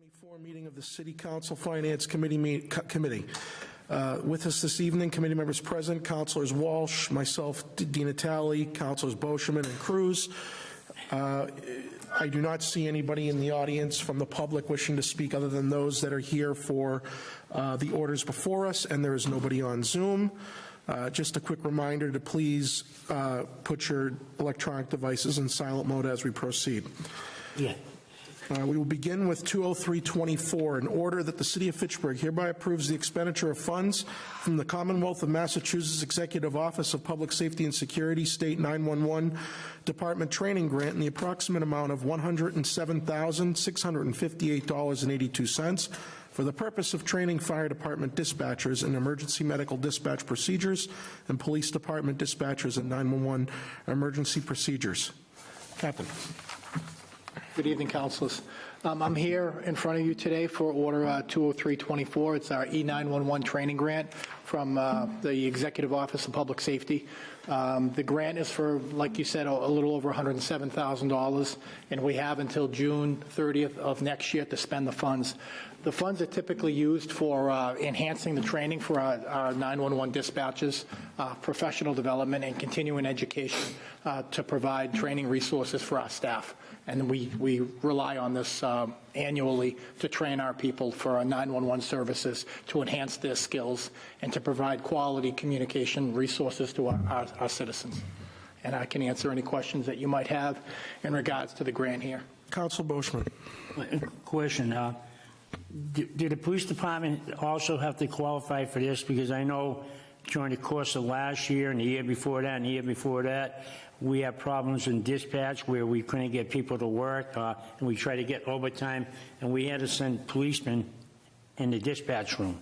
2024 meeting of the City Council Finance Committee. With us this evening, committee members present, Councilors Walsh, myself, Dina Talley, Councilors Boschman and Cruz. I do not see anybody in the audience from the public wishing to speak other than those that are here for the orders before us, and there is nobody on Zoom. Just a quick reminder to please put your electronic devices in silent mode as we proceed. Yeah. We will begin with 20324, an order that the City of Fitchburg hereby approves the expenditure of funds from the Commonwealth of Massachusetts Executive Office of Public Safety and Security State 911 Department Training Grant in the approximate amount of $107,658.82 for the purpose of training fire department dispatchers in emergency medical dispatch procedures and police department dispatchers in 911 emergency procedures. Captain. Good evening, councilors. I'm here in front of you today for Order 20324. It's our E911 training grant from the Executive Office of Public Safety. The grant is for, like you said, a little over $107,000, and we have until June 30th of next year to spend the funds. The funds are typically used for enhancing the training for our 911 dispatchers, professional development, and continuing education to provide training resources for our staff. And we rely on this annually to train our people for our 911 services, to enhance their skills, and to provide quality communication resources to our citizens. And I can answer any questions that you might have in regards to the grant here. Council Boschman. Question. Do the police department also have to qualify for this? Because I know during the course of last year and the year before that and the year before that, we had problems in dispatch where we couldn't get people to work, and we tried to get overtime, and we had to send policemen in the dispatch room.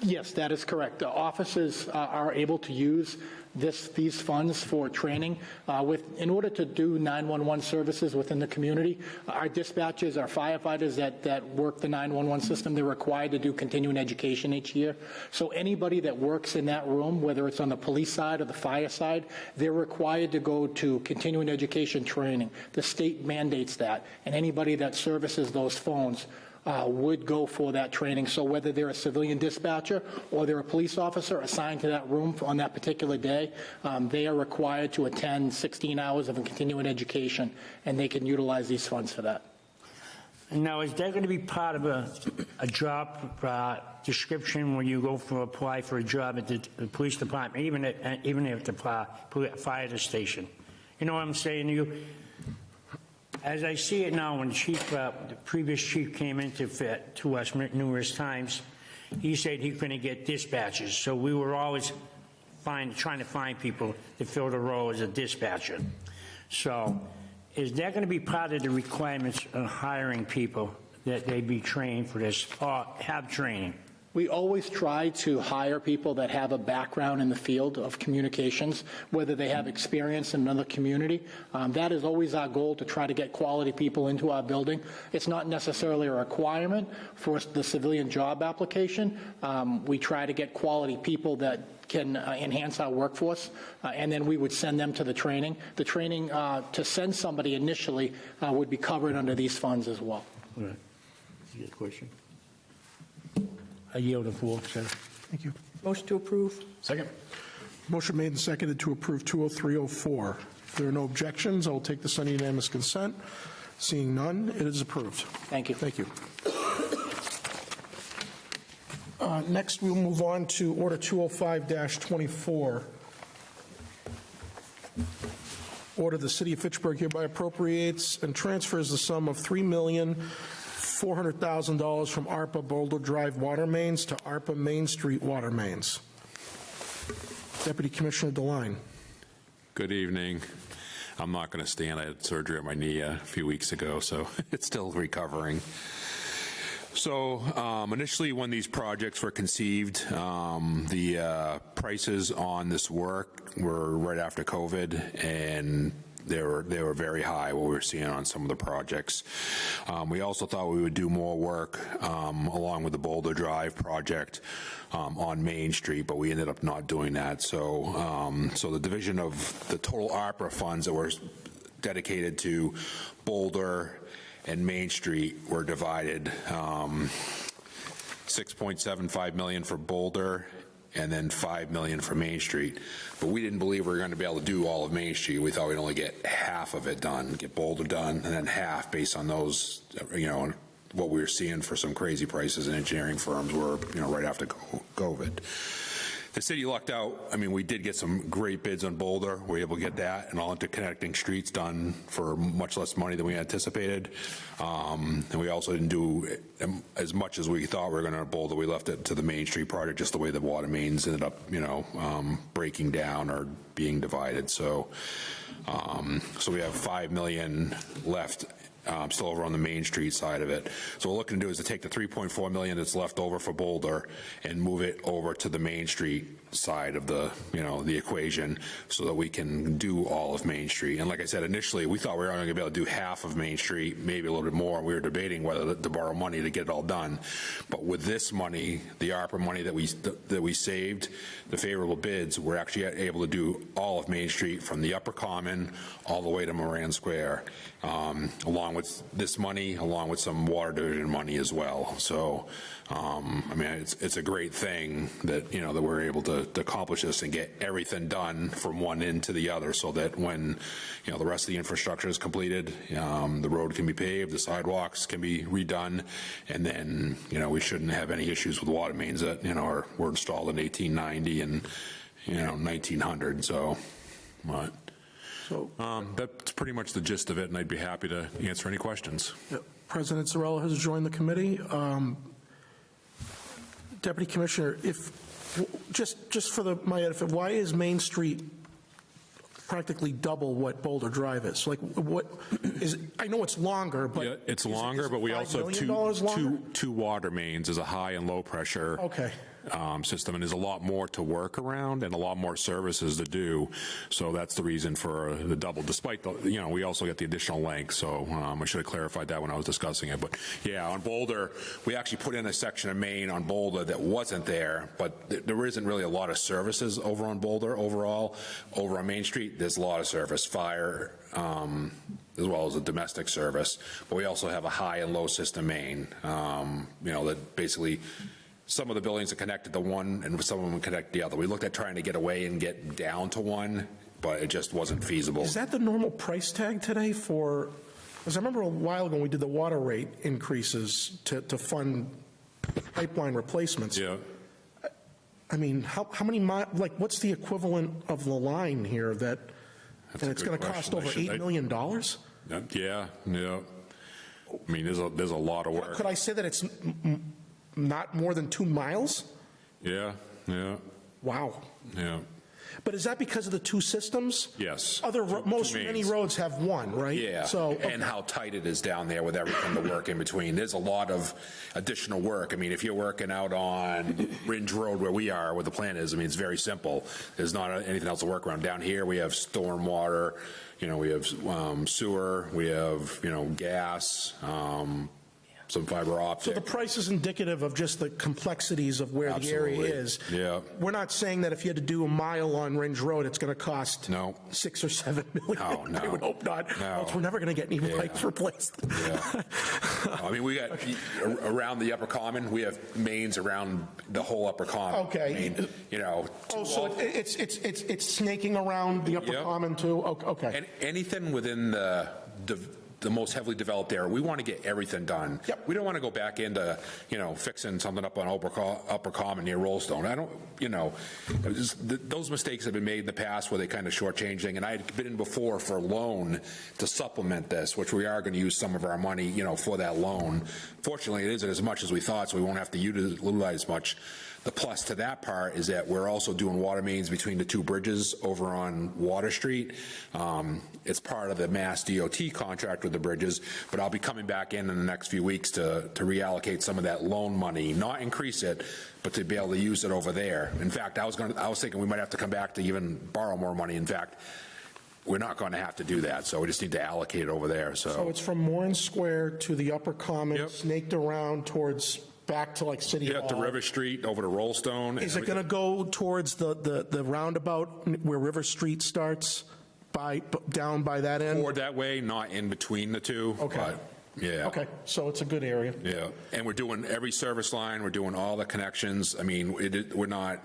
Yes, that is correct. The officers are able to use these funds for training. In order to do 911 services within the community, our dispatchers, our firefighters that work the 911 system, they're required to do continuing education each year. So anybody that works in that room, whether it's on the police side or the fire side, they're required to go to continuing education training. The state mandates that, and anybody that services those phones would go for that training. So whether they're a civilian dispatcher or they're a police officer assigned to that room on that particular day, they are required to attend 16 hours of a continuing education, and they can utilize these funds for that. Now, is that going to be part of a job description when you go for apply for a job at the police department, even at the fire station? You know what I'm saying to you? As I see it now, when the previous chief came into to us numerous times, he said he couldn't get dispatchers. So we were always trying to find people to fill the role as a dispatcher. So is that going to be part of the requirements of hiring people, that they be trained for this or have training? We always try to hire people that have a background in the field of communications, whether they have experience in another community. That is always our goal, to try to get quality people into our building. It's not necessarily a requirement for the civilian job application. We try to get quality people that can enhance our workforce, and then we would send them to the training. The training to send somebody initially would be covered under these funds as well. All right. You got a question? I yield the floor, sir. Thank you. Motion to approve. Second. Motion made and seconded to approve 20304. If there are no objections, I will take this on unanimous consent. Seeing none, it is approved. Thank you. Thank you. Next, we'll move on to Order 205-24. Order the City of Fitchburg hereby appropriates and transfers the sum of $3,400,000 from ARPA Boulder Drive water mains to ARPA Main Street water mains. Deputy Commissioner DeLine. Good evening. I'm not going to stand. I had surgery on my knee a few weeks ago, so it's still recovering. So initially, when these projects were conceived, the prices on this work were right after COVID, and they were very high, what we were seeing on some of the projects. We also thought we would do more work along with the Boulder Drive project on Main Street, but we ended up not doing that. So, so the division of the total ARPA funds that were dedicated to Boulder and Main Street were divided. 6.75 million for Boulder, and then 5 million for Main Street. But we didn't believe we were going to be able to do all of Main Street. We thought we'd only get half of it done, get Boulder done, and then half based on those, what we were seeing for some crazy prices in engineering firms were, right after COVID. The city lucked out. I mean, we did get some great bids on Boulder. We were able to get that and all interconnecting streets done for much less money than we anticipated. And we also didn't do as much as we thought we were going to on Boulder. We left it to the Main Street project, just the way the water mains ended up, breaking down or being divided. So we have 5 million left. Still over on the Main Street side of it. So what we're looking to do is to take the 3.4 million that's left over for Boulder and move it over to the Main Street side of the, the equation so that we can do all of Main Street. And like I said, initially, we thought we were only going to be able to do half of Main Street, maybe a little bit more. We were debating whether to borrow money to get it all done. But with this money, the ARPA money that we saved, the favorable bids, we're actually able to do all of Main Street from the Upper Common all the way to Moran Square, along with this money, along with some water division money as well. So, I mean, it's a great thing that, that we're able to accomplish this and get everything done from one end to the other so that when, the rest of the infrastructure is completed, the road can be paved, the sidewalks can be redone, and then, we shouldn't have any issues with water mains that, were installed in 1890 and, 1900. So, but. So that's pretty much the gist of it, and I'd be happy to answer any questions. President Zarella has joined the committee. Deputy Commissioner, if just for my benefit, why is Main Street practically double what Boulder Drive is? Like, what is? I know it's longer, but yeah, it's longer. But we also have two water mains. There's a high and low pressure. Okay. System, and there's a lot more to work around and a lot more services to do. So that's the reason for the double, despite the, we also get the additional length. So I should have clarified that when I was discussing it. But yeah, on Boulder, we actually put in a section of main on Boulder that wasn't there, but there isn't really a lot of services over on Boulder overall. Over on Main Street, there's a lot of service, fire, as well as a domestic service. But we also have a high and low system main, that basically some of the buildings are connected to one and some of them connect the other. We looked at trying to get away and get down to one, but it just wasn't feasible. Is that the normal price tag today for, because I remember a while ago we did the water rate increases to fund pipeline replacements. Yeah. I mean, how many miles, like what's the equivalent of the line here that, That's and it's going to cost over $8 million? Yeah. I mean, there's a lot of work. Could I say that it's not more than 2 miles? Yeah. Wow. Yeah. But is that because of the two systems? Yes. Many roads have one, right? Yeah. So, and how tight it is down there with everything to work in between. There's a lot of additional work. I mean, if you're working out on Ridge Road where we are, where the plant is, I mean, it's very simple. There's not anything else to work around. Down here, we have storm water, we have sewer, we have, gas, some fiber optic. So the price is indicative of just the complexities of where Absolutely. the area is. Yeah. We're not saying that if you had to do a mile on Ridge Road, it's going to cost $6 or $7 million. No. I would hope not. No. Else we're never going to get any pipes replaced. Yeah. I mean, we got around the Upper Common. We have mains around the whole Upper Common. Okay. I mean, so it's snaking around the Upper Common too. Okay. And anything within the most heavily developed area, we want to get everything done. Yep. We don't want to go back into, fixing something up on Upper Common near Rollstone. I don't, those mistakes have been made in the past where they kind of shortchange things, and I had been in before for a loan to supplement this, which we are going to use some of our money, for that loan. Fortunately, it isn't as much as we thought, so we won't have to utilize much. The plus to that part is that we're also doing water mains between the two bridges over on Water Street. It's part of the Mass DOT contract with the bridges, but I'll be coming back in the next few weeks to reallocate some of that loan money, not increase it, but to be able to use it over there. In fact, I was thinking we might have to come back to even borrow more money. In fact, we're not going to have to do that, so we just need to allocate it over there. So it's from Moran Square to the Upper Common, snaked around towards back to like City Hall. To River Street over to Rollstone. Is it going to go towards the roundabout where River Street starts, down by that end? Or that way, not in between the two. Okay. Yeah. Okay, so it's a good area. Yeah, and we're doing every service line, we're doing all the connections. I mean, we're not,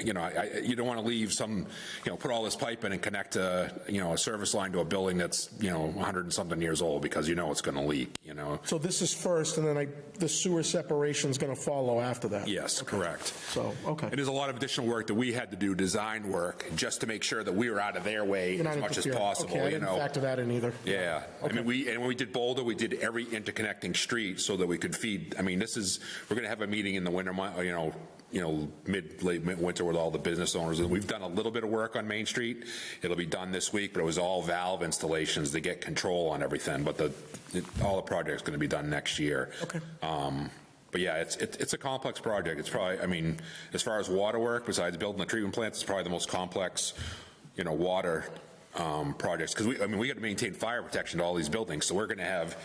you know, you don't want to leave some, you know, put all this pipe in and connect a, you know, a service line to a building that's, you know, 100 and something years old, because you know it's going to leak, you know. So this is first, and then the sewer separation is going to follow after that? Yes, correct. So, okay. And there's a lot of additional work that we had to do, design work, just to make sure that we were out of their way You're as not much as interfering. possible, Okay, I you didn't know. factor that in either. Yeah, I mean, when we did Boulder, we did every interconnecting street so that we could feed. I mean, we're going to have a meeting in the winter, late winter with all the business owners, and we've done a little bit of work on Main Street. It'll be done this week, but it was all valve installations to get control on everything. But all the project's going to be done next year. Okay. But yeah, it's a complex project. It's probably, I mean, as far as water work, besides building the treatment plants, it's probably the most complex, you know, water projects, because we got to maintain fire protection to all these buildings. So we're going to have,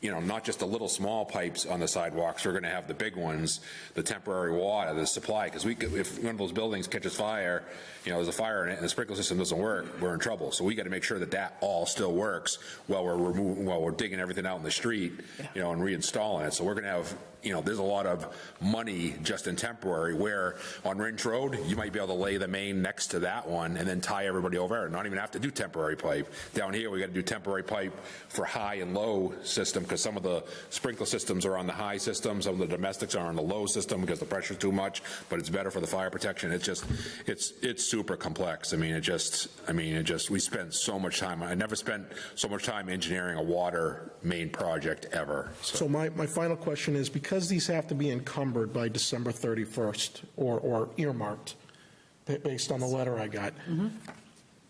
you know, not just the little small pipes on the sidewalks. We're going to have the big ones, the temporary water, the supply. Because if one of those buildings catches fire, you know, there's a fire in it and the sprinkler system doesn't work, we're in trouble. So we got to make sure that that all still works while we're digging everything out in the street, you know, and reinstalling it. So we're going to have, you know, there's a lot of money just in temporary, where on Ringe Road, you might be able to lay the main next to that one and then tie everybody over and not even have to do temporary pipe. Down here, we got to do temporary pipe for high and low system, because some of the sprinkler systems are on the high system, some of the domestics are on the low system because the pressure's too much, but it's better for the fire protection. It's just, it's super complex. I mean, we spent so much time. I never spent so much time engineering a water main project ever. So my final question is, because these have to be encumbered by December 31st or earmarked, based on the letter I got,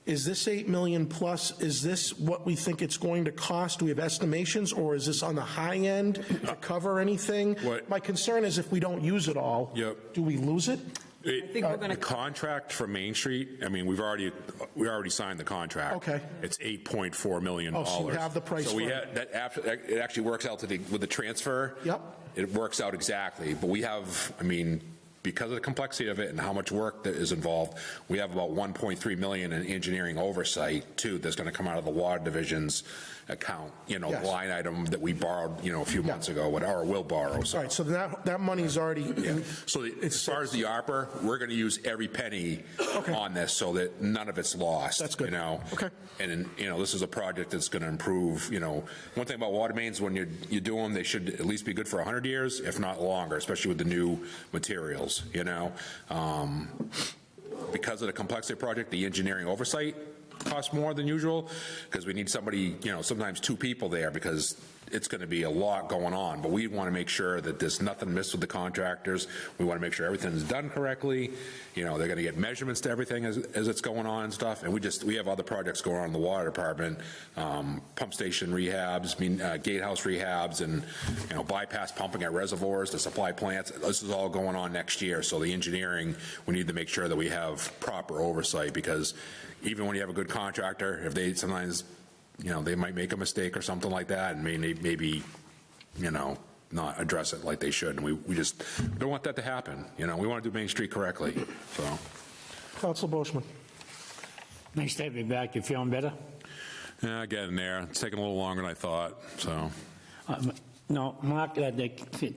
is this 8 million plus, is this what we think it's going to cost? Do we have estimations, or is this on the high end to cover anything? My concern is, if we don't use it all, do we lose it? I think we're going The to. contract for Main Street, I mean, we already signed the contract. Okay. It's $8.4 million. Oh, so you have the price So for it. it actually works out with the transfer. Yep. It works out exactly. But we have, I mean, because of the complexity of it and how much work that is involved, we have about $1.3 million in engineering oversight too that's going to come out of the water division's account, you know, Yes. line item that we borrowed, you know, a few months ago, or will borrow. So. All right, so that money's already in. So as far as the ARPA, we're going to use every penny on this so that none of it's lost. That's good. You know? Okay. And, you know, this is a project that's going to improve, you know, one thing about water mains, when you do them, they should at least be good for 100 years, if not longer, especially with the new materials, you know. Because of the complexity of the project, the engineering oversight costs more than usual, because we need somebody, you know, sometimes two people there, because it's going to be a lot going on. But we want to make sure that there's nothing missed with the contractors. We want to make sure everything's done correctly. You know, they're going to get measurements to everything as it's going on and stuff. And we have other projects going on in the water department, pump station rehabs, gatehouse rehabs, and, you know, bypass pumping at reservoirs to supply plants. This is all going on next year. So the engineering, we need to make sure that we have proper oversight, because even when you have a good contractor, if they sometimes, you know, they might make a mistake or something like that, and maybe, you know, not address it like they should. And we just don't want that to happen. You know, we want to do Main Street correctly. So. Council Boschman. Nice to have you back. You feeling better? Yeah, getting there. It's taking a little longer than I thought. So. No, Mark, the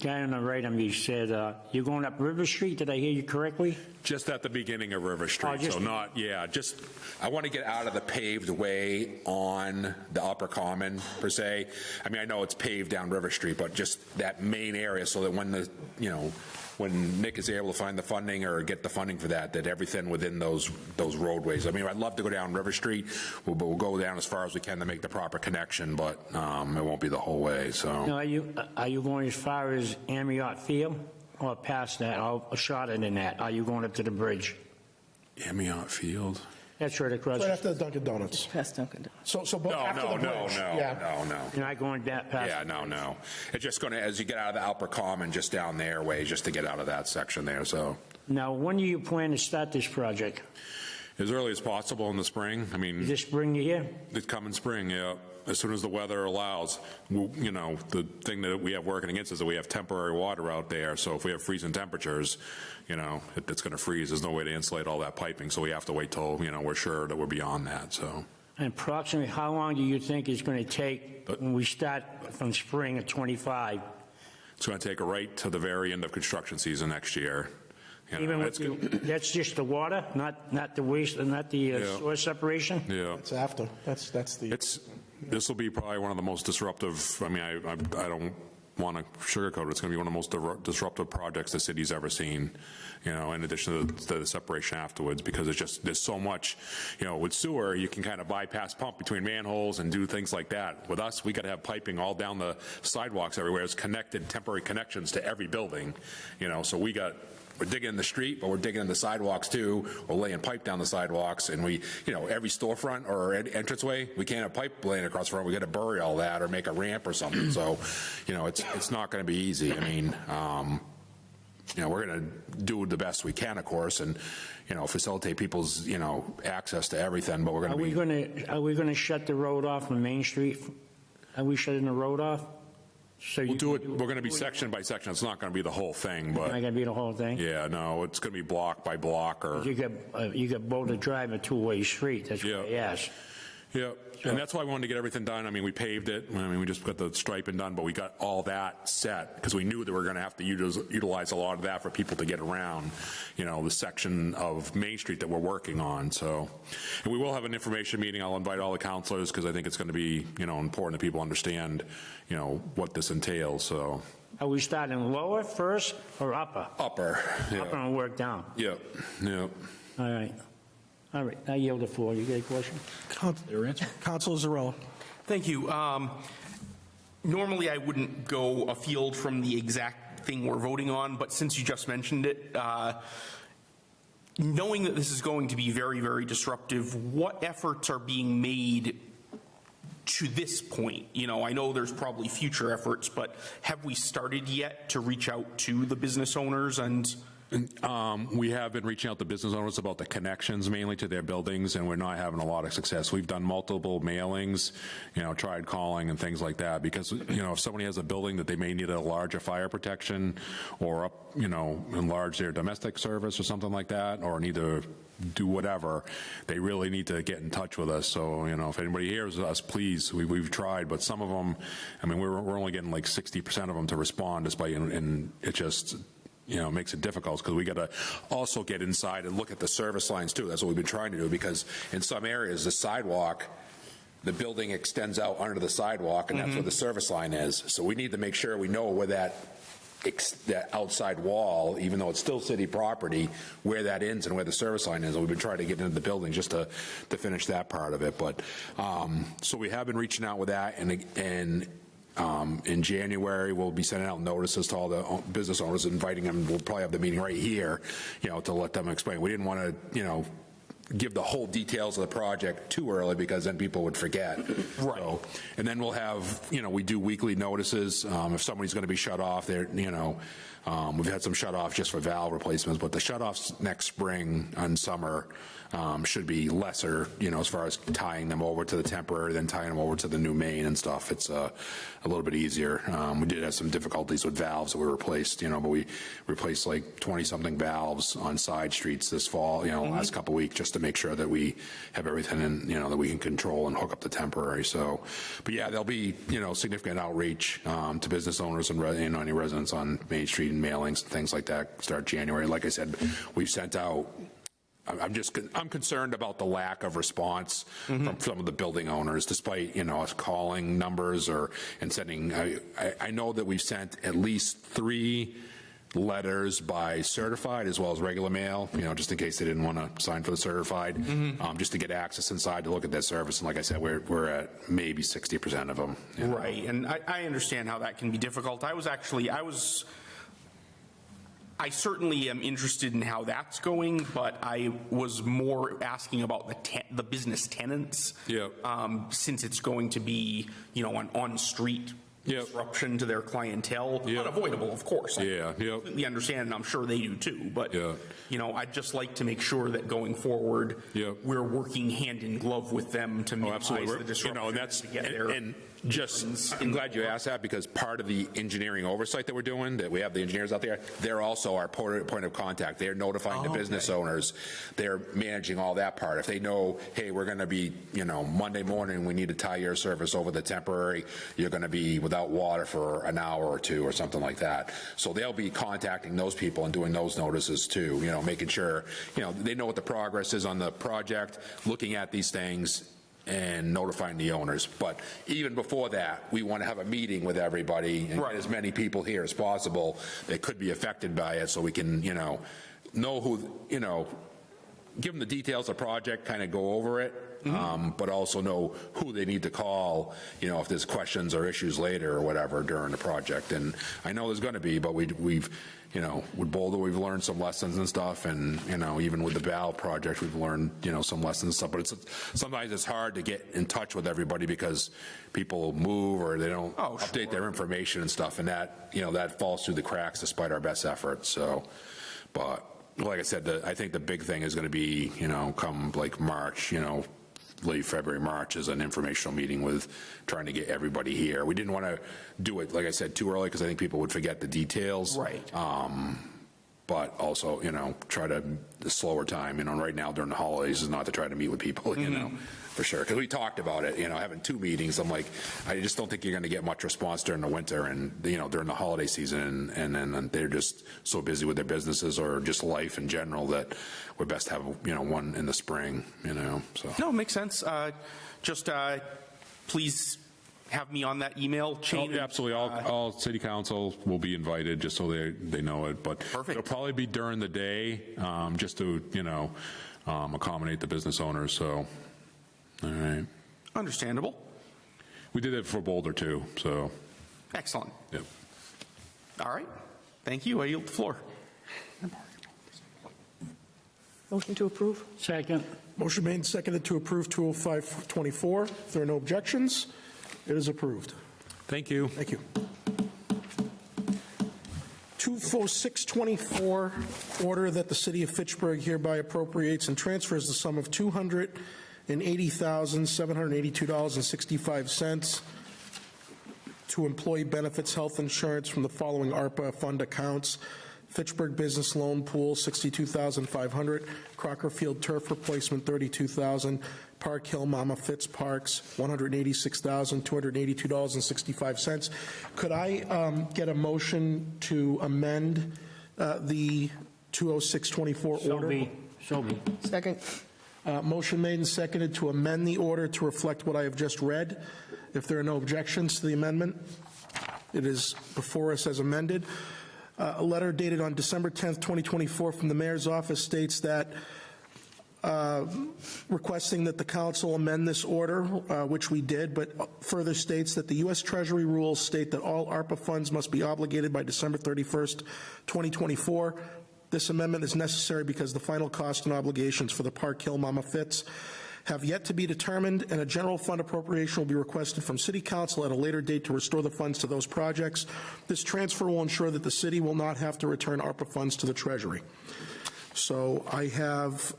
guy on the right of me said, you're going up River Street. Did I hear you correctly? Just at the beginning of River Street. Just, so not, yeah, just, I want to get out of the paved way on the Upper Common, per se. I mean, I know it's paved down River Street, but just that main area, so that when the, you know, when Nick is able to find the funding or get the funding for that everything within those roadways. I mean, I'd love to go down River Street, but we'll go down as far as we can to make the proper connection, but it won't be the whole way, so. No, are you going as far as Amiot Field, or past that, or shorter than that? Are you going up to the bridge? Amiot Field? That's right across. Right after the Dunkin' Donuts. Past Dunkin'. So after the bridge. No. You're not going that past? Yeah, no. It's just going to, as you get out of the Upper Common, just down their way, just to get out of that section there, so. Now, when do you plan to start this project? As early as possible in the spring. I mean, This spring year? it's coming spring, yeah. As soon as the weather allows. You know, the thing that we have working against is that we have temporary water out there, so if we have freezing temperatures, you know, it's going to freeze. There's no way to insulate all that piping, so we have to wait till, you know, we're sure that we're beyond that, so. And approximately how long do you think it's going to take when we start from spring of '25? It's going to take it right to the very end of construction season next year. You know, Even with it's that's just the water, not the waste, not the Yeah. sewer separation? yeah. It's after, that's the, This will be probably one of the most disruptive, I mean, I don't want to sugarcoat it, it's going to be one of the most disruptive projects the city's ever seen, you know, in addition to the separation afterwards, because there's so much, you know, with sewer, you can kind of bypass pump between manholes and do things like that. With us, we got to have piping all down the sidewalks everywhere. It's connected, temporary connections to every building, you know, so we're digging in the street, but we're digging in the sidewalks too. We're laying pipe down the sidewalks, and we, you know, every storefront or entranceway, we can't have pipe laying across the front. We got to bury all that or make a ramp or something. So, you know, it's not going to be easy. I mean, you know, we're going to do the best we can, of course, and, you know, facilitate people's, you know, access to everything. But we're going to be. Are we going to shut the road off on Main Street? Are we shutting the road off? So We'll do it. We're going to be section by section. It's not going to be the whole thing, Not but going to be the whole thing? yeah, no, it's going to be block by block or. You got Boulder Drive, a two-way street, that's what I asked. Yeah, and that's why we wanted to get everything done. I mean, we paved it. I mean, we just got the striping done, but we got all that set because we knew that we were going to have to utilize a lot of that for people to get around, you know, the section of Main Street that we're working on. So, and we will have an information meeting. I'll invite all the counselors because I think it's going to be, you know, important that people understand, you know, what this entails. So. Are we starting lower first or upper? Upper. Yeah. Upper and work down. Yep. Yep. All right. All right, I yield the floor. You got a question? Councilor Zarella. Thank you. Normally, I wouldn't go afield from the exact thing we're voting on, but since you just mentioned it, knowing that this is going to be very, very disruptive, what efforts are being made to this point? You know, I know there's probably future efforts, but have we started yet to reach out to the business owners and... We have been reaching out to business owners about the connections mainly to their buildings, and we're not having a lot of success. We've done multiple mailings, you know, tried calling and things like that because, you know, if somebody has a building that they may need a larger fire protection or up, you know, enlarge their domestic service or something like that, or need to do whatever, they really need to get in touch with us. So, you know, if anybody hears us, please, we've tried, but some of them, I mean, we're only getting like 60% of them to respond despite, and it just, you know, makes it difficult because we got to also get inside and look at the service lines too. That's what we've been trying to do because in some areas, the sidewalk, the building extends out under the sidewalk and that's where the service line is. So we need to make sure we know where that outside wall, even though it's still city property, where that ends and where the service line is. And we've been trying to get into the building just to finish that part of it. But so we have been reaching out with that, and in January, we'll be sending out notices to all the business owners, inviting them. We'll probably have the meeting right here, you know, to let them explain. We didn't want to, you know, give the whole details of the project too early because then people would forget. Right. So, and then we'll have, you know, we do weekly notices. If somebody's going to be shut off, they're, you know, we've had some shut offs just for valve replacements, but the shut offs next spring and summer should be lesser, you know, as far as tying them over to the temporary, then tying them over to the new main and stuff. It's a little bit easier. We did have some difficulties with valves that we replaced, you know, but we replaced like 20-something valves on side streets this fall, you know, last couple of weeks just to make sure that we have everything in, you know, that we can control and hook up the temporary. So, but yeah, there'll be, you know, significant outreach to business owners and any residents on Main Street and mailings and things like that start January. Like I said, we've sent out, I'm concerned about the lack of response from some of the building owners, despite, you know, us calling numbers and sending. I know that we've sent at least 3 letters by certified as well as regular mail, you know, just in case they didn't want to sign for the certified, just to get access inside to look at that service. And like I said, we're at maybe 60% of them. You know? Right, and I understand how that can be difficult. I certainly am interested in how that's going, but I was more asking about the business tenants. Yeah. Since it's going to be, you know, an on-street Yep. disruption to their clientele. Yep. Unavoidable, of course. Yeah, yep. completely understand, and I'm sure they do too. But, Yeah. I'd just like to make sure that going forward, Yep. we're working hand in glove with them to minimize Absolutely. the disruption. And that's, to get their and just, I'm glad you asked that, because part of the engineering oversight that we're doing, that we have the engineers out there, they're also our point of contact. They're notifying the business owners. They're managing all that part. If they know, hey, we're going to be, Monday morning, we need to tie your service over the temporary, you're going to be without water for an hour or two or something like that. So they'll be contacting those people and doing those notices too, making sure, they know what the progress is on the project, looking at these things, and notifying the owners. But even before that, we want to have a meeting with everybody and Right. get as many people here as possible that could be affected by it, so we can, know who, give them the details of the project, kind of go over it, but also know who they need to call, if there's questions or issues later or whatever during the project. And I know there's going to be, but we've with Boulder, we've learned some lessons and stuff, and, even with the valve project, we've learned, some lessons and stuff, but sometimes it's hard to get in touch with everybody because people move or they don't update their information and stuff, and that, that falls through the cracks despite our best efforts, so, but like I said, I think the big thing is going to be, come like March, late February, March is an informational meeting with trying to get everybody here. We didn't want to do it, like I said, too early because I think people would forget the details. Right. But also, try to the slower time, right now during the holidays is not to try to meet with people, for sure. Because we talked about it, having 2 meetings. I'm like, I just don't think you're going to get much response during the winter and, during the holiday season. And then they're just so busy with their businesses or just life in general that we're best to have, one in the spring, so. No, it makes sense. Please have me on that email chain. Oh, absolutely. All city council will be invited just so they know it. But Perfect. It'll probably be during the day, just to, accommodate the business owners. So, all right. Understandable. We did it for Boulder too. So, Excellent. yep. All right. Thank you. I yield the floor. Motion to approve? Second. Motion made and seconded to approve 20524. If there are no objections, it is approved. Thank you. Thank you. 24624, order that the city of Fitchburg hereby appropriates and transfers the sum of $280,782.65 to employee benefits health insurance from the following ARPA fund accounts: Fitchburg Business Loan Pool, $62,500, Crocker Field Turf Replacement, $32,000, Park Hill Mama Fitz Parks, $186,282.65. Could I get a motion to amend the 20624 order? So be. Second. Motion made and seconded to amend the order to reflect what I have just read. If there are no objections to the amendment, it is before us as amended. A letter dated on December 10th, 2024 from the mayor's office states that requesting that the council amend this order, which we did, but further states that the U.S. Treasury rules state that all ARPA funds must be obligated by December 31st, 2024. This amendment is necessary because the final cost and obligations for the Park Hill Mama Fitz have yet to be determined, and a general fund appropriation will be requested from City Council at a later date to restore the funds to those projects. This transfer will ensure that the city will not have to return ARPA funds to the Treasury. So I have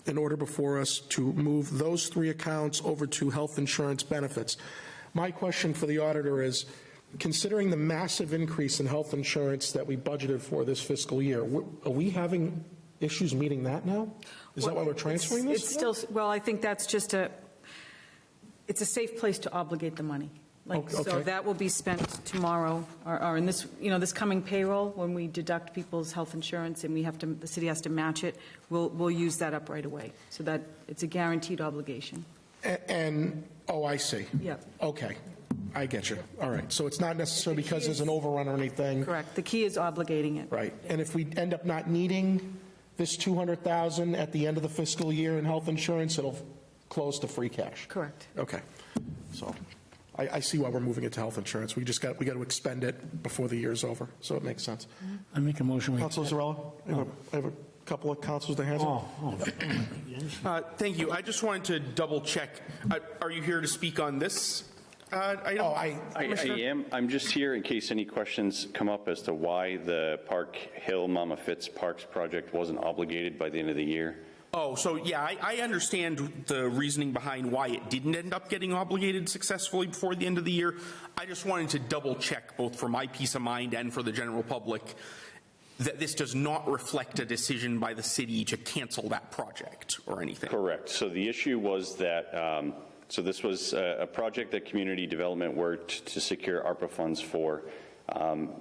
an order before us to move those 3 accounts over to health insurance benefits. My question for the auditor is, considering the massive increase in health insurance that we budgeted for this fiscal year, are we having issues meeting that now? Is that why we're transferring this? It's still, well, I think that's just it's a safe place to obligate the money. So Okay. that will be spent tomorrow, or in this, this coming payroll, when we deduct people's health insurance and the city has to match it, we'll use that up right away. So that it's a guaranteed obligation. And, oh, I see. Yeah. Okay, I get you. All right, so it's not necessarily because there's an overrun or anything. Correct. The key is obligating it. Right, and if we end up not needing this $200,000 at the end of the fiscal year in health insurance, it'll close to free cash. Correct. Okay, so I see why we're moving it to health insurance. We got to expend it before the year's over, so it makes sense. I make a motion. Councilor Zarella, I have a couple of councilors that hands up. Thank you. I just wanted to double check. Are you here to speak on this I don't. I am. I'm just here in case any questions come up as to why the Park Hill Mama Fitz Parks project wasn't obligated by the end of the year. Oh, so yeah, I understand the reasoning behind why it didn't end up getting obligated successfully before the end of the year. I just wanted to double check, both for my peace of mind and for the general public, that this does not reflect a decision by the city to cancel that project or anything. Correct. So the issue was that, so this was a project that community development worked to secure ARPA funds for.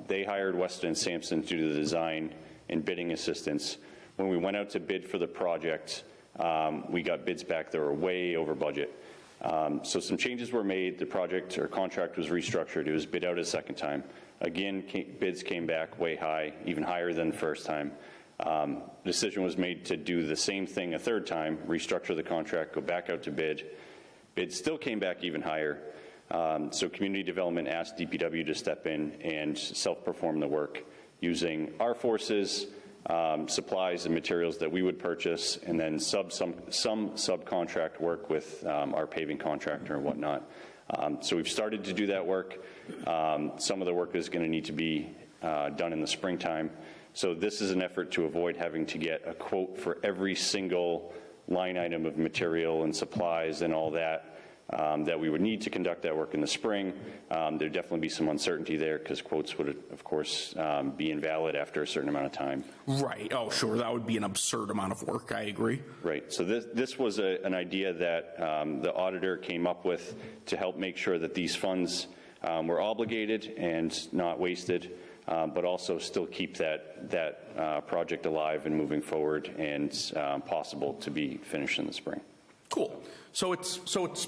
They hired Weston & Sampson to do the design and bidding assistance. When we went out to bid for the project, we got bids back that were way over budget. So some changes were made. The project or contract was restructured. It was bid out a second time. Again, bids came back way high, even higher than the first time. The decision was made to do the same thing a third time, restructure the contract, go back out to bid. Bids still came back even higher. So community development asked DPW to step in and self-perform the work using our forces, supplies and materials that we would purchase, and then some subcontract work with our paving contractor and whatnot. So we've started to do that work. Some of the work is going to need to be done in the springtime. So this is an effort to avoid having to get a quote for every single line item of material and supplies and all that that we would need to conduct that work in the spring. There'd definitely be some uncertainty there because quotes would, of course, be invalid after a certain amount of time. Right. Oh, sure. That would be an absurd amount of work. I agree. Right. So this was an idea that the auditor came up with to help make sure that these funds were obligated and not wasted, but also still keep that project alive and moving forward and possible to be finished in the spring. Cool. So it's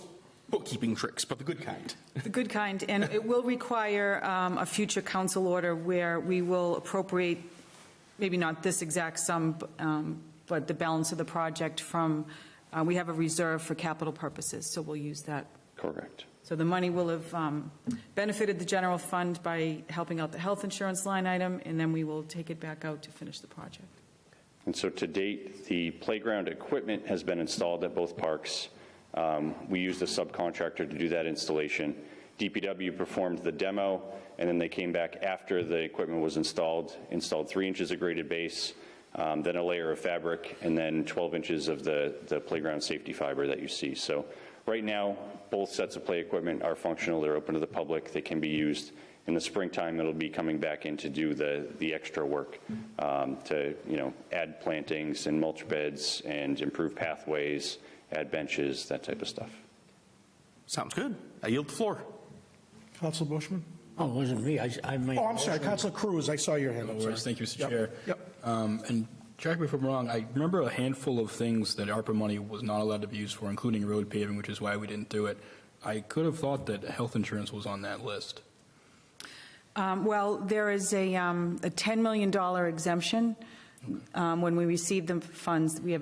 bookkeeping tricks, but the good kind. The good kind, and it will require a future council order where we will appropriate, maybe not this exact sum, but the balance of the project from, we have a reserve for capital purposes, so we'll use that. Correct. So the money will have benefited the general fund by helping out the health insurance line item, and then we will take it back out to finish the project. And so to date, the playground equipment has been installed at both parks. We used a subcontractor to do that installation. DPW performed the demo, and then they came back after the equipment was installed 3 inches of graded base, then a layer of fabric, and then 12 inches of the playground safety fiber that you see. So right now, both sets of play equipment are functional. They're open to the public. They can be used. In the springtime, it'll be coming back in to do the extra work to add plantings and mulch beds and improve pathways, add benches, that type of stuff. Sounds good. I yield the floor. Councilor Bushman? Oh, it wasn't me. I made Oh, I'm sorry, Councilor Cruz, I saw your hand. No I'm sorry. worries. Thank you, Mr. Yep. Chair. Yep. And correct me if I'm wrong, I remember a handful of things that ARPA money was not allowed to be used for, including road paving, which is why we didn't do it. I could have thought that health insurance was on that list. Well, there is a $10 million exemption. When we receive the funds, we have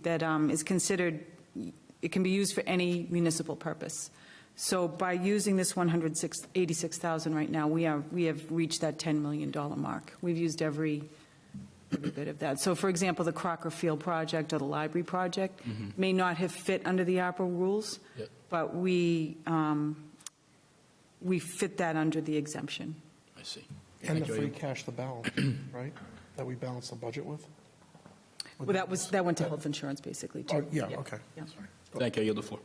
that is considered, it can be used for any municipal purpose. So by using this $186,000 right now, we have reached that $10 million mark. We've used every bit of that. So for example, the Crocker Field project or the library project may not have fit under the ARPA rules, Yep. but we fit that under the exemption. I see. And the Thank you. free cash, the balance, right? That we balance the budget with? Well, that went to health insurance basically too. Oh, yeah, okay. Yeah. Thank you. I yield the floor.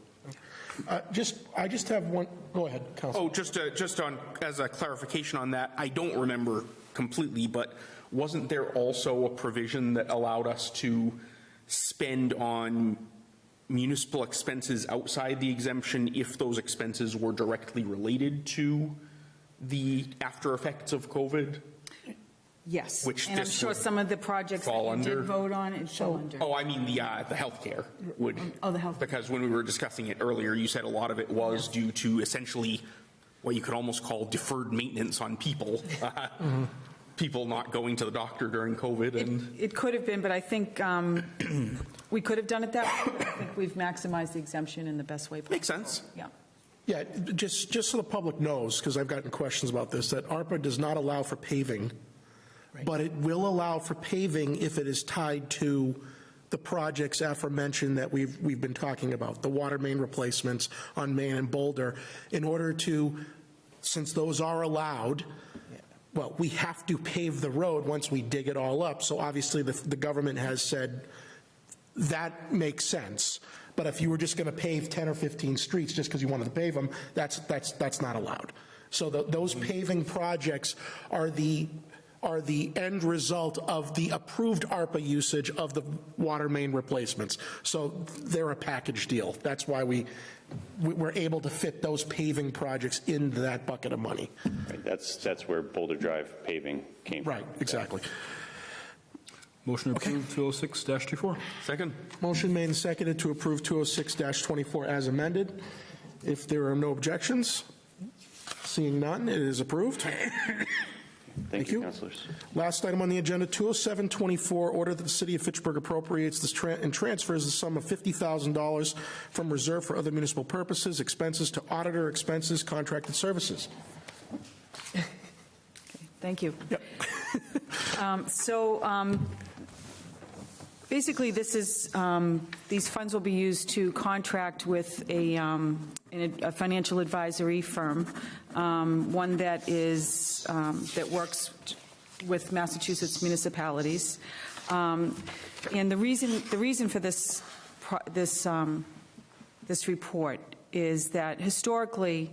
I just have one, go ahead, Councilor. Oh, just on, as a clarification on that, I don't remember completely, but wasn't there also a provision that allowed us to spend on municipal expenses outside the exemption if those expenses were directly related to the after effects of COVID? Yes. Which and I'm this sure would some of the projects that fall you under? did vote on, it fell under. Oh, I mean the healthcare would. Oh, the health. Because when we were discussing it earlier, you said a lot of it was due to essentially what you could almost call deferred maintenance on people. People not going to the doctor during COVID. And It could have been, but I think we could have done it that way. I think we've maximized the exemption in the best way possible. makes sense. Yeah. Yeah, just so the public knows, because I've gotten questions about this, that ARPA does not allow for paving, but it will allow for paving if it is tied to the projects aforementioned that we've been talking about, the water main replacements on Main and Boulder, in order to, since those are allowed, well, we have to pave the road once we dig it all up. So obviously, the government has said that makes sense. But if you were just going to pave 10 or 15 streets just because you wanted to pave them, that's not allowed. So those paving projects are the end result of the approved ARPA usage of the water main replacements. So they're a package deal. That's why we're able to fit those paving projects into that bucket of money. Right, that's where Boulder Drive paving came from. Right, exactly. Motion to approve 206-24. Second. Motion made and seconded to approve 206-24 as amended. If there are no objections, seeing none, it is approved. Thank you, councilors. Last item on the agenda, 20724, order that the City of Fitchburg appropriates this and transfers the sum of $50,000 from reserve for other municipal purposes, expenses to auditor expenses, contracted services. Thank you. Yep. Basically, this is, these funds will be used to contract with a financial advisory firm, one that is, that works with Massachusetts municipalities. And the reason for this report is that historically,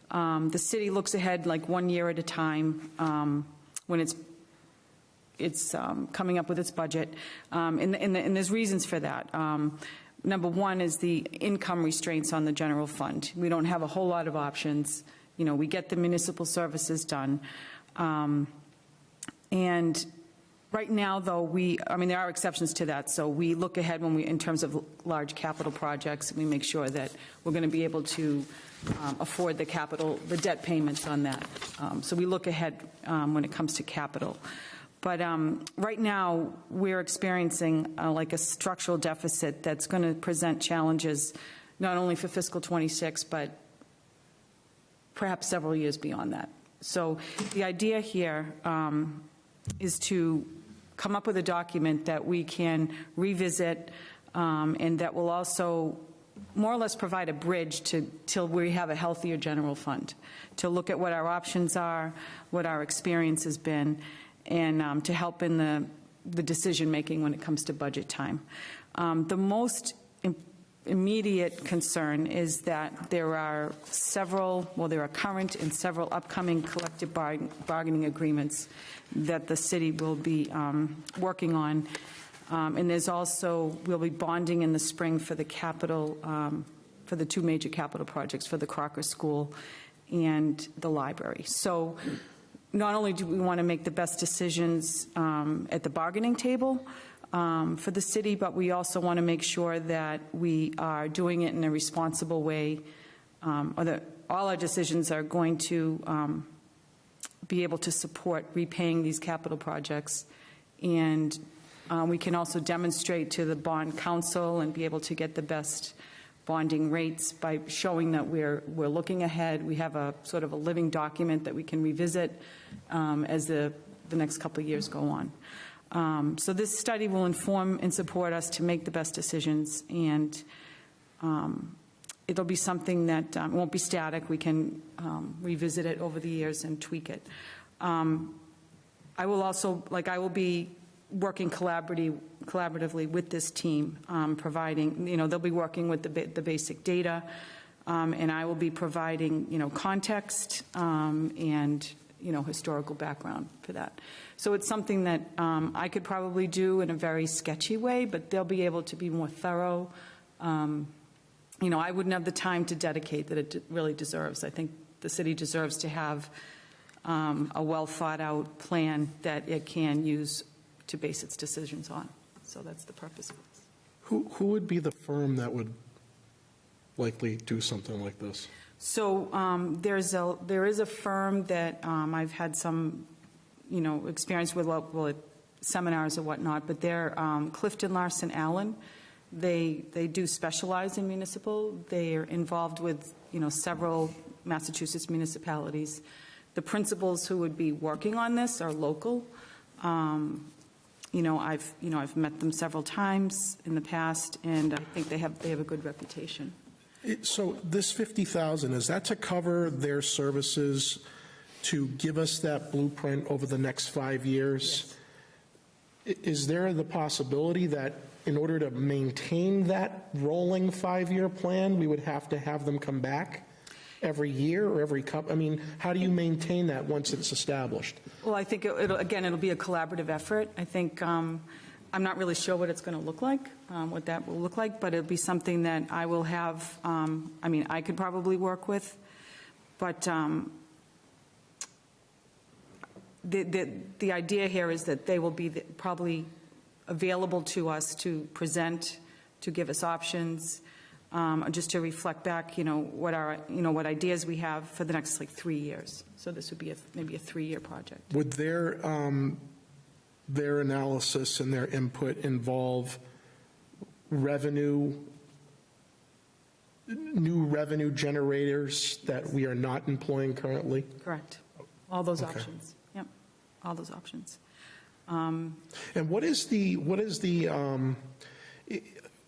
the city looks ahead like 1 year at a time when it's coming up with its budget, and there's reasons for that. Number one is the income restraints on the general fund. We don't have a whole lot of options. You know, we get the municipal services done. And right now, though, there are exceptions to that. So we look ahead in terms of large capital projects, we make sure that we're going to be able to afford the debt payments on that. So we look ahead when it comes to capital. But right now, we're experiencing like a structural deficit that's going to present challenges not only for fiscal 26, but perhaps several years beyond that. So the idea here is to come up with a document that we can revisit and that will also more or less provide a bridge till we have a healthier general fund, to look at what our options are, what our experience has been, and to help in the decision-making when it comes to budget time. The most immediate concern is that there are current and several upcoming collective bargaining agreements that the city will be working on. And we'll be bonding in the spring for the capital, for the two major capital projects, for the Crocker School and the library. So not only do we want to make the best decisions at the bargaining table for the city, but we also want to make sure that we are doing it in a responsible way, or that all our decisions are going to be able to support repaying these capital projects. And we can also demonstrate to the bond council and be able to get the best bonding rates by showing that we're looking ahead. We have a sort of a living document that we can revisit as the next couple of years go on. So this study will inform and support us to make the best decisions, and it'll be something that won't be static. We can revisit it over the years and tweak it. I will be working collaboratively with this team, providing, they'll be working with the basic data, and I will be providing, context and, historical background for that. So it's something that I could probably do in a very sketchy way, but they'll be able to be more thorough. I wouldn't have the time to dedicate that it really deserves. I think the city deserves to have a well-thought-out plan that it can use to base its decisions on. So that's the purpose of this. Who would be the firm that would likely do something like this? So there is a firm that I've had some, experience with, at seminars or whatnot, but they're Clifton Larson Allen. They do specialize in municipal. They are involved with, several Massachusetts municipalities. The principals who would be working on this are local. I've met them several times in the past, and I think they have a good reputation. So this 50,000, is that to cover their services to give us that blueprint over the next 5 years? Is there the possibility that in order to maintain that rolling 5-year plan, we would have to have them come back every year or every couple? I mean, how do you maintain that once it's established? Well, I think it'll be a collaborative effort. I think, I'm not really sure what it's going to look like, what that will look like, but it'll be something that I will have, I could probably work with, but the idea here is that they will be probably available to us to present, to give us options, just to reflect back, what ideas we have for the next 3 years. So this would be maybe a 3-year project. Would their analysis and their input involve new revenue generators that we are not employing currently? Correct. All those Okay. options. Yep. All those options. And what is the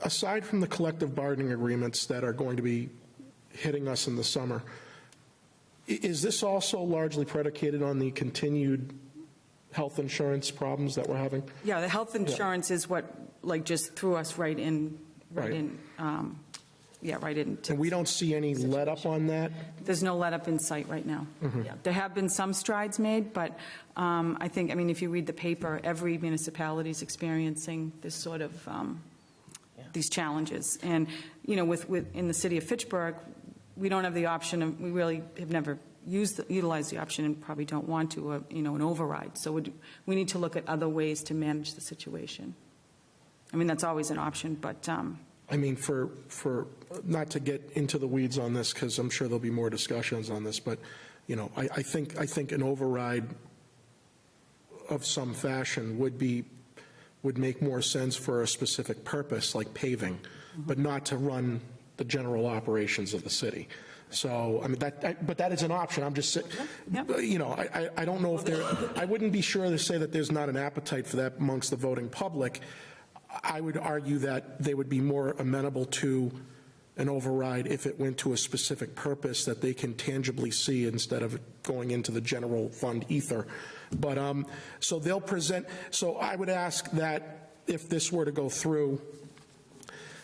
aside from the collective bargaining agreements that are going to be hitting us in the summer, is this also largely predicated on the continued health insurance problems that we're having? Yeah, the health insurance is what, just threw us right in. Right. Right into. And we don't see any let up on that? There's no let up in sight right now. Yeah, there have been some strides made, but I think, if you read the paper, every municipality is experiencing this sort of, these challenges. And, in the city of Fitchburg, we don't have the option, we really have never utilized the option and probably don't want to, an override. So we need to look at other ways to manage the situation. That's always an option, but. For not to get into the weeds on this, because I'm sure there'll be more discussions on this, but, I think an override of some fashion would make more sense for a specific purpose, like paving, but not to run the general operations of the city. So, but that is an option. I'm just saying, I don't know if I wouldn't be sure to say that there's not an appetite for that amongst the voting public. I would argue that they would be more amenable to an override if it went to a specific purpose that they can tangibly see instead of going into the general fund ether. But so they'll present. So I would ask that if this were to go through,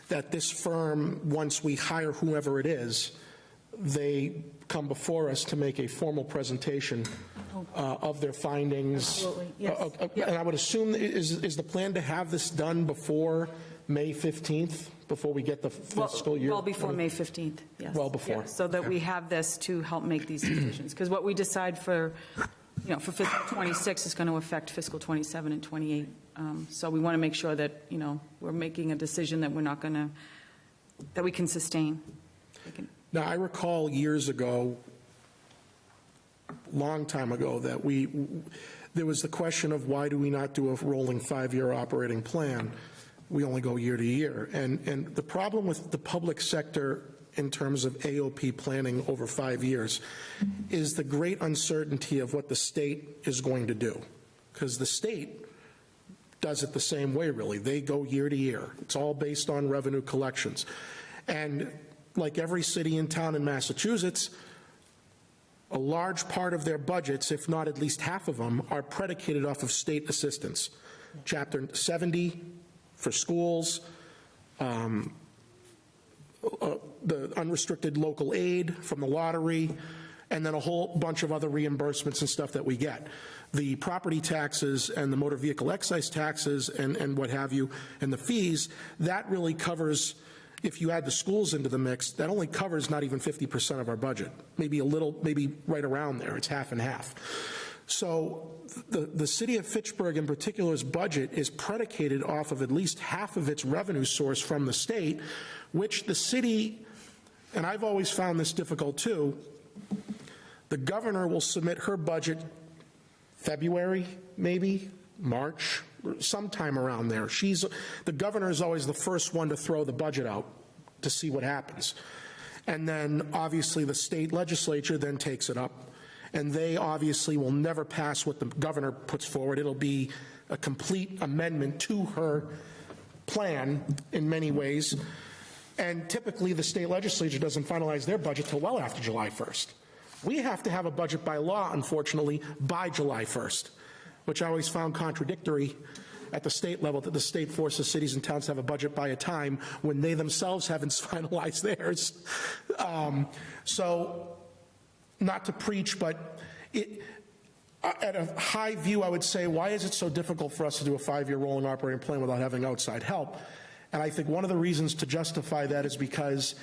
that this firm, once we hire whoever it is, they come before us to make a formal presentation of their findings. Absolutely, yes. And I would assume, is the plan to have this done before May 15th, before we get the fiscal year? Well before May 15th, yes. Well before. Yeah, so that we have this to help make these decisions. Because what we decide for fiscal 26 is going to affect fiscal 27 and 28. So we want to make sure that, we're making a decision that we're not going to, that we can sustain. Now, I recall years ago, long time ago, that there was the question of why do we not do a rolling 5-year operating plan? We only go year to year. And the problem with the public sector in terms of AOP planning over 5 years is the great uncertainty of what the state is going to do. Because the state does it the same way, really. They go year to year. It's all based on revenue collections. And like every city and town in Massachusetts, a large part of their budgets, if not at least half of them, are predicated off of state assistance. Chapter 70 for schools, the unrestricted local aid from the lottery, and then a whole bunch of other reimbursements and stuff that we get. The property taxes and the motor vehicle excise taxes and what have you, and the fees, that really covers. If you add the schools into the mix, that only covers not even 50% of our budget, maybe a little, maybe right around there. It's half and half. So the city of Fitchburg in particular's budget is predicated off of at least half of its revenue source from the state, which the city, and I've always found this difficult too, the governor will submit her budget February, maybe, March, sometime around there. The governor is always the first one to throw the budget out to see what happens. And then obviously the state legislature then takes it up, and they obviously will never pass what the governor puts forward. It'll be a complete amendment to her plan in many ways. And typically, the state legislature doesn't finalize their budget till well after July 1st. We have to have a budget by law, unfortunately, by July 1st, which I always found contradictory at the state level, that the state forces cities and towns to have a budget by a time when they themselves haven't finalized theirs. So, not to preach, but at a high view, I would say, why is it so difficult for us to do a 5-year rolling operating plan without having outside help? And I think one of the reasons to justify that is because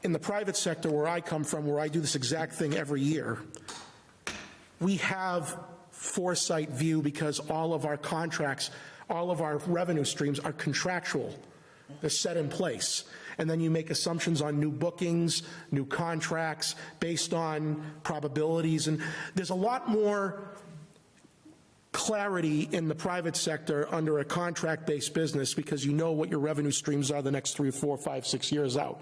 in the private sector where I come from, where I do this exact thing every year, we have foresight view because all of our contracts, all of our revenue streams are contractual. They're set in place. And then you make assumptions on new bookings, new contracts based on probabilities. And there's a lot more clarity in the private sector under a contract-based business because you know what your revenue streams are the next 3, 4, 5, 6 years out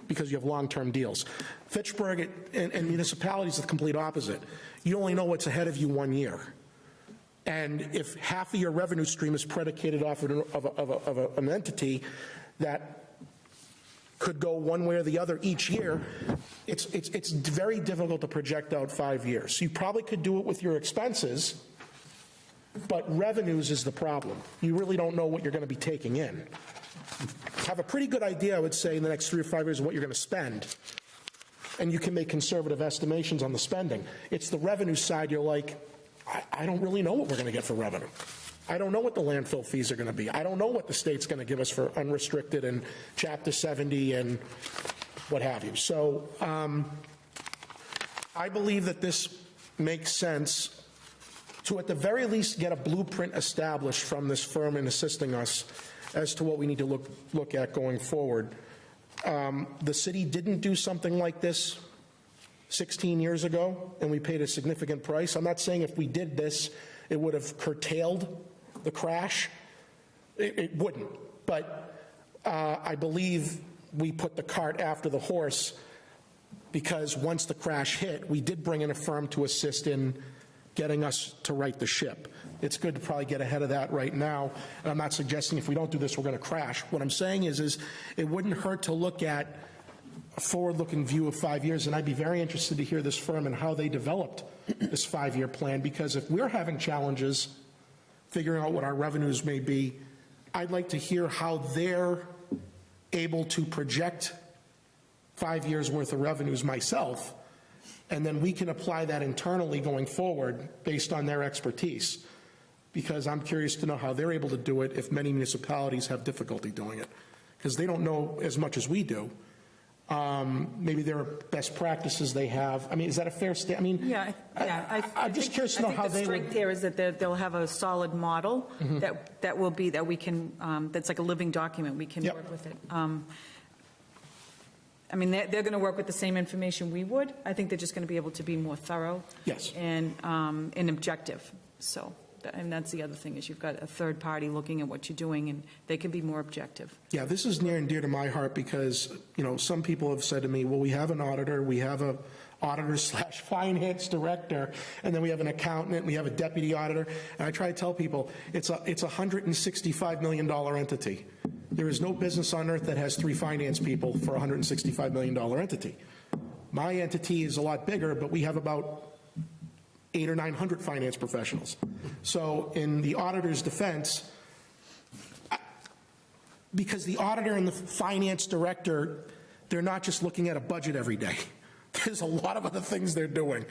because you have long-term deals. Fitchburg and municipalities are the complete opposite. You only know what's ahead of you 1 year. And if half of your revenue stream is predicated off of an entity that could go one way or the other each year, it's very difficult to project out 5 years. You probably could do it with your expenses, but revenues is the problem. You really don't know what you're going to be taking in. Have a pretty good idea, I would say, in the next 3 or 5 years of what you're going to spend, and you can make conservative estimations on the spending. It's the revenue side, you're like, I don't really know what we're going to get for revenue. I don't know what the landfill fees are going to be. I don't know what the state's going to give us for unrestricted and Chapter 70 and what have you. So I believe that this makes sense to at the very least get a blueprint established from this firm in assisting us as to what we need to look at going forward. The city didn't do something like this 16 years ago, and we paid a significant price. I'm not saying if we did this, it would have curtailed the crash. It wouldn't. But I believe we put the cart after the horse because once the crash hit, we did bring in a firm to assist in getting us to right the ship. It's good to probably get ahead of that right now. And I'm not suggesting if we don't do this, we're going to crash. What I'm saying is it wouldn't hurt to look at a forward-looking view of 5 years, and I'd be very interested to hear this firm and how they developed this 5-year plan, because if we're having challenges figuring out what our revenues may be, I'd like to hear how they're able to project 5 years' worth of revenues myself, and then we can apply that internally going forward based on their expertise, because I'm curious to know how they're able to do it if many municipalities have difficulty doing it, because they don't know as much as we do. Maybe there are best practices they have. I mean, is that a fair statement? I mean, I'm just curious to know how they would. I think the strength there is that they'll have a solid model that will be, that we can, that's like a living document. We can work with it. I mean, they're going to work with the same information we would. I think they're just going to be able to be more thorough. Yes. And objective. So, and that's the other thing, is you've got a third party looking at what you're doing, and they can be more objective. Yeah, this is near and dear to my heart because, you know, some people have said to me, well, we have an auditor, we have a auditor/finance director, and then we have an accountant, we have a deputy auditor, and I try to tell people it's a $165 million entity. There is no business on earth that has 3 finance people for a $165 million entity. My entity is a lot bigger, but we have about 800 or 900 finance professionals. So in the auditor's defense, because the auditor and the finance director, they're not just looking at a budget every day. There's a lot of other things they're doing.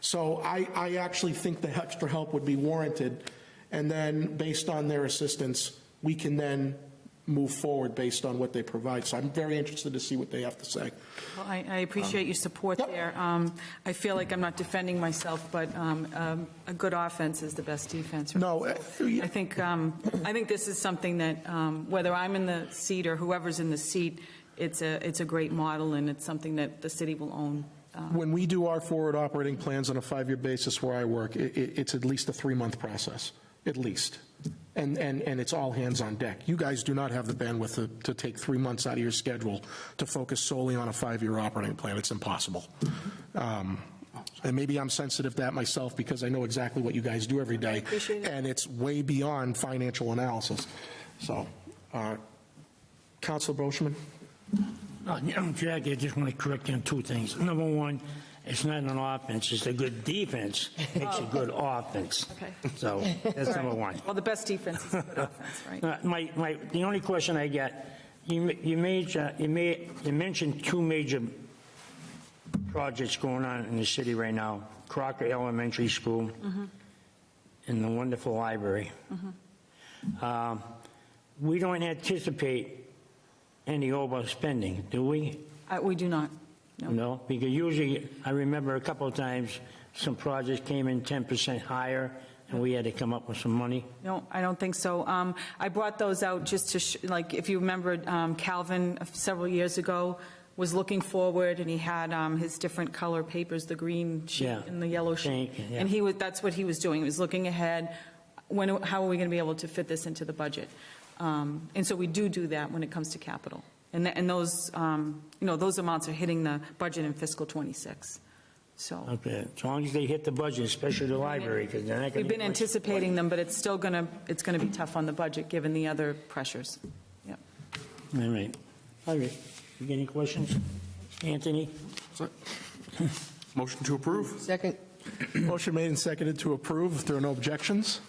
So I actually think the extra help would be warranted, and then based on their assistance, we can then move forward based on what they provide. So I'm very interested to see what they have to say. Well, I appreciate your support there. I feel like I'm not defending myself, but a good offense is the best defense. Right? No, I think this is something that whether I'm in the seat or whoever's in the seat, it's a great model, and it's something that the city will own. When we do our forward operating plans on a 5-year basis where I work, it's at least a 3-month process, at least. And it's all hands on deck. You guys do not have the bandwidth to take 3 months out of your schedule to focus solely on a 5-year operating plan. It's impossible. And maybe I'm sensitive to that myself because I know exactly what you guys do every day. appreciate it. And it's way beyond financial analysis. So, Counselor Boschman? Jack, I just want to correct you on two things. Number one, it's not an offense, it's a good defense, makes a good offense. Okay. So that's number one. Well, the best defense is a good offense, right? The only question I get, you mentioned two major projects going on in the city right now, Crocker Elementary School and the wonderful library. We don't anticipate any overspending, do we? We do not. No. No, because usually, I remember a couple of times, some projects came in 10% higher, and we had to come up with some money. No, I don't think so. I brought those out just to, like, if you remember, Calvin several years ago was looking forward, and he had his different color papers, the green sheet Yeah. and the yellow sheet. Yeah. And that's what he was doing. He was looking ahead, how are we going to be able to fit this into the budget? And so we do that when it comes to capital. And those, those amounts are hitting the budget in fiscal '26. So Okay, as long as they hit the budget, especially the library, because they're not going to... we've been anticipating them, but it's still going to be tough on the budget, given the other pressures. Yep. All right. All right. You got any questions? Anthony? Motion to approve? Second. Motion made and seconded to approve. If there are no objections,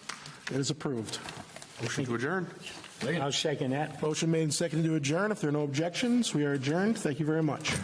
it is approved. Motion to adjourn? I'll second that. Motion made and seconded to adjourn. If there are no objections, we are adjourned. Thank you very much.